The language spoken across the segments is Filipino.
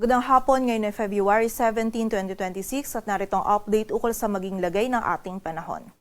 Magandang hapon, ngayon ay February 17, 2026 at narito ang update ukol sa maging lagay ng ating panahon.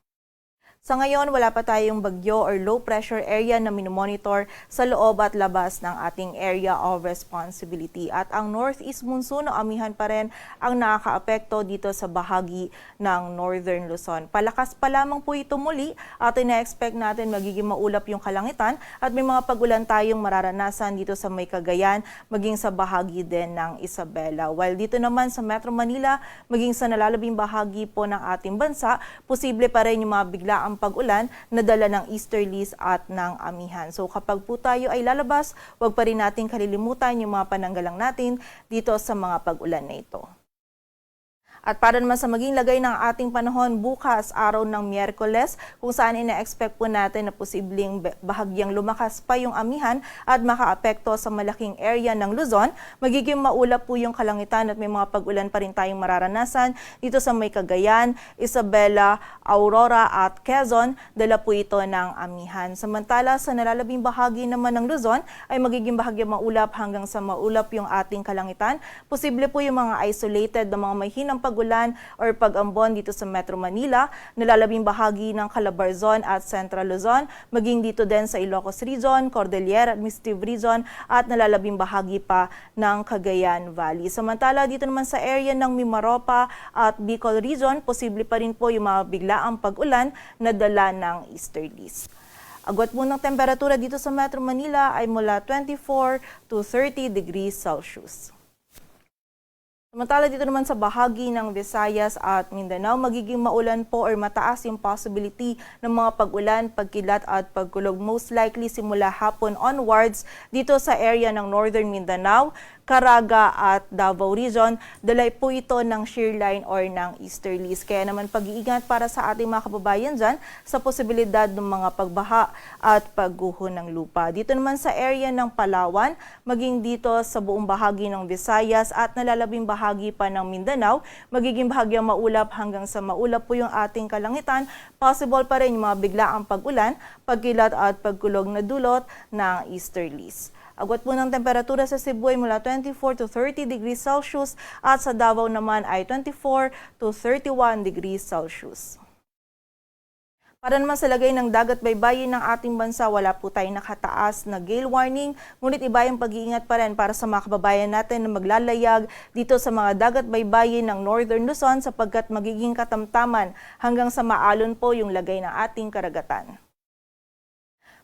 Sa ngayon, wala pa tayong bagyo or low pressure area na minomonitor sa loob at labas ng ating area of responsibility. At ang northeast monsoon o amihan pa rin ang nakakaapekto dito sa bahagi ng Northern Luzon. Palakas pa lamang po ito muli at ina-expect natin magiging maulap yung kalangitan at may mga pagulan tayong mararanasan dito sa May Cagayan, maging sa bahagi din ng Isabela. While dito naman sa Metro Manila, maging sa nalalabing bahagi po ng ating bansa, posible pa rin yung mga biglaang pag-ulan na dala ng easterlies at ng amihan. So kapag po tayo ay lalabas, huwag pa rin natin kalilimutan yung mga pananggalang natin dito sa mga pag-ulan na ito. At para naman sa maging lagay ng ating panahon bukas, araw ng Miyerkules, kung saan ina-expect po natin na posibleng bahagyang lumakas pa yung amihan at makaapekto sa malaking area ng Luzon, magiging maulap po yung kalangitan at may mga pag-ulan pa rin tayong mararanasan dito sa May Cagayan, Isabela, Aurora at Quezon, dala po ito ng amihan. Samantala sa nalalabing bahagi naman ng Luzon ay magiging bahagyang maulap hanggang sa maulap yung ating kalangitan. Posible po yung mga isolated na mga may hinang pag-ulan or pag-ambon dito sa Metro Manila, nalalabing bahagi ng Calabarzon at Central Luzon, maging dito din sa Ilocos Region, Cordillera, Administrative Region at nalalabing bahagi pa ng Cagayan Valley. Samantala dito naman sa area ng Mimaropa at Bicol Region, posible pa rin po yung mga biglaang pag-ulan na dala ng easterlies. Agwat po ng temperatura dito sa Metro Manila ay mula 24 to 30 degrees Celsius. Samantala dito naman sa bahagi ng Visayas at Mindanao, magiging maulan po or mataas yung possibility ng mga pag-ulan, pagkilat at pagkulog. Most likely simula hapon onwards dito sa area ng Northern Mindanao, Caraga at Davao Region. Dalay po ito ng shear line or ng easterlies. Kaya naman pag-iingat para sa ating mga kababayan dyan sa posibilidad ng mga pagbaha at pagguho ng lupa. Dito naman sa area ng Palawan, maging dito sa buong bahagi ng Visayas at nalalabing bahagi pa ng Mindanao, magiging bahagyang maulap hanggang sa maulap po yung ating kalangitan. Possible pa rin yung mga biglaang pag-ulan, pagkilat at pagkulog na dulot ng easterlies. Agwat po ng temperatura sa Cebu ay mula 24 to 30 degrees Celsius at sa Davao naman ay 24 to 31 degrees Celsius. Para naman sa lagay ng dagat baybayin ng ating bansa, wala po tayong nakataas na gale warning, ngunit iba yung pag-iingat pa rin para sa mga kababayan natin na maglalayag dito sa mga dagat baybayin ng Northern Luzon sapagkat magiging katamtaman hanggang sa maalon po yung lagay ng ating karagatan.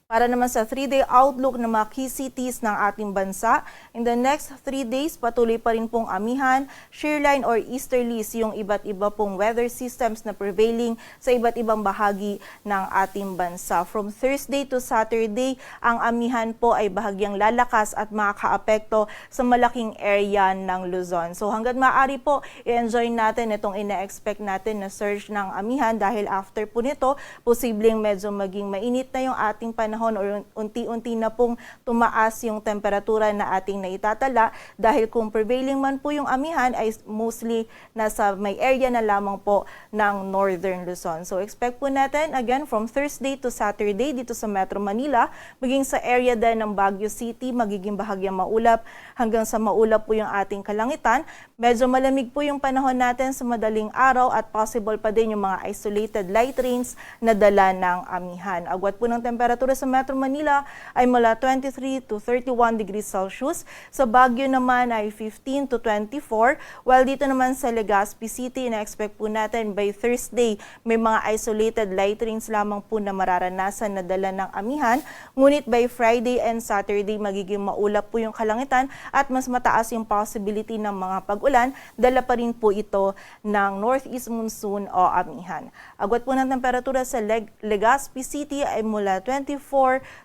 Para naman sa 3-day outlook ng mga key cities ng ating bansa, in the next 3 days, patuloy pa rin pong amihan, shear line or easterlies yung iba't iba pong weather systems na prevailing sa iba't ibang bahagi ng ating bansa. From Thursday to Saturday, ang amihan po ay bahagyang lalakas at makakaapekto sa malaking area ng Luzon. So hanggat maaari po, i-enjoy natin itong ina-expect natin na surge ng amihan dahil after po nito, posibleng medyo maging mainit na yung ating panahon or unti-unti na pong tumaas yung temperatura na ating naitatala dahil kung prevailing man po yung amihan ay mostly nasa may area na lamang po ng Northern Luzon. So expect po natin again from Thursday to Saturday dito sa Metro Manila, maging sa area din ng Baguio City, magiging bahagyang maulap hanggang sa maulap po yung ating kalangitan. Medyo malamig po yung panahon natin sa madaling araw at possible pa din yung mga isolated light rains na dala ng amihan. Agwat po ng temperatura sa Metro Manila ay mula 23 to 31 degrees Celsius. Sa Baguio naman ay 15 to 24. While dito naman sa Legazpi City, na-expect po natin by Thursday may mga isolated light rains lamang po na mararanasan na dala ng amihan. Ngunit by Friday and Saturday, magiging maulap po yung kalangitan at mas mataas yung possibility ng mga pag-ulan. Dala pa rin po ito ng northeast monsoon o amihan. Agwat po ng temperatura sa Legazpi City ay mula 24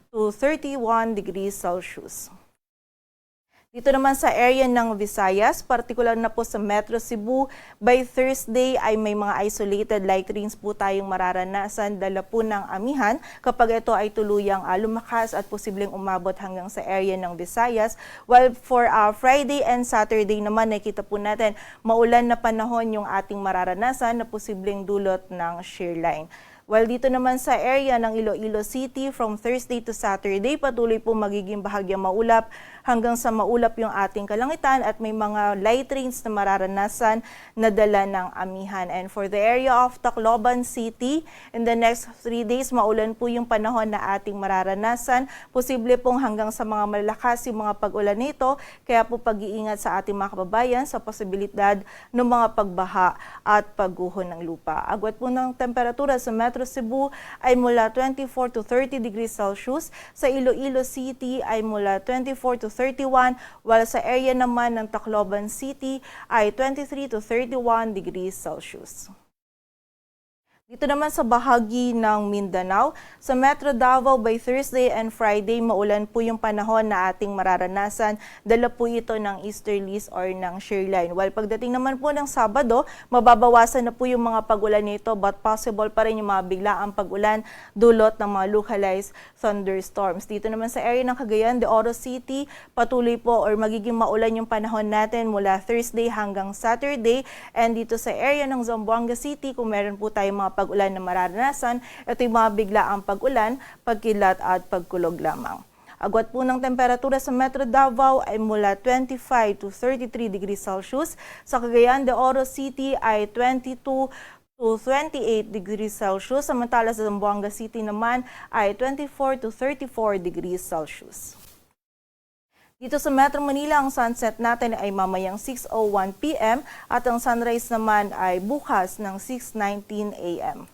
to 31 degrees Celsius. Dito naman sa area ng Visayas, partikular na po sa Metro Cebu, by Thursday ay may mga isolated light rains po tayong mararanasan dala po ng amihan kapag ito ay tuluyang lumakas at posibleng umabot hanggang sa area ng Visayas. While for Friday and Saturday naman, nakita po natin maulan na panahon yung ating mararanasan na posibleng dulot ng shear line. While dito naman sa area ng Iloilo City, from Thursday to Saturday, patuloy po magiging bahagyang maulap hanggang sa maulap yung ating kalangitan at may mga light rains na mararanasan na dala ng amihan. And for the area of Tacloban City, in the next 3 days, maulan po yung panahon na ating mararanasan. Posible pong hanggang sa mga malalakas yung mga pag-ulan nito, kaya po pag-iingat sa ating mga kababayan sa posibilidad ng mga pagbaha at pagguho ng lupa. Agwat po ng temperatura sa Metro Cebu ay mula 24 to 30 degrees Celsius. Sa Iloilo City ay mula 24 to 31, while sa area naman ng Tacloban City ay 23 to 31 degrees Celsius. Dito naman sa bahagi ng Mindanao, sa Metro Davao by Thursday and Friday, maulan po yung panahon na ating mararanasan. Dala po ito ng easterlies or ng shear line. While pagdating naman po ng Sabado, mababawasan na po yung mga pag-ulan nito, but possible pa rin yung mga biglaang pag-ulan dulot ng mga localized thunderstorms. Dito naman sa area ng Cagayan de Oro City, patuloy po or magiging maulan yung panahon natin mula Thursday hanggang Saturday. And dito sa area ng Zamboanga City, kung meron po tayong mga pag-ulan na mararanasan, ito yung mga biglaang pag-ulan, pagkilat at pagkulog lamang. Agwat po ng temperatura sa Metro Davao ay mula 25 to 33 degrees Celsius. Sa Cagayan de Oro City ay 22 to 28 degrees Celsius. Samantala sa Zamboanga City naman ay 24 to 34 degrees Celsius. Dito sa Metro Manila, ang sunset natin ay mamayang 6:01 p.m. at ang sunrise naman ay bukas ng 6:19 a.m.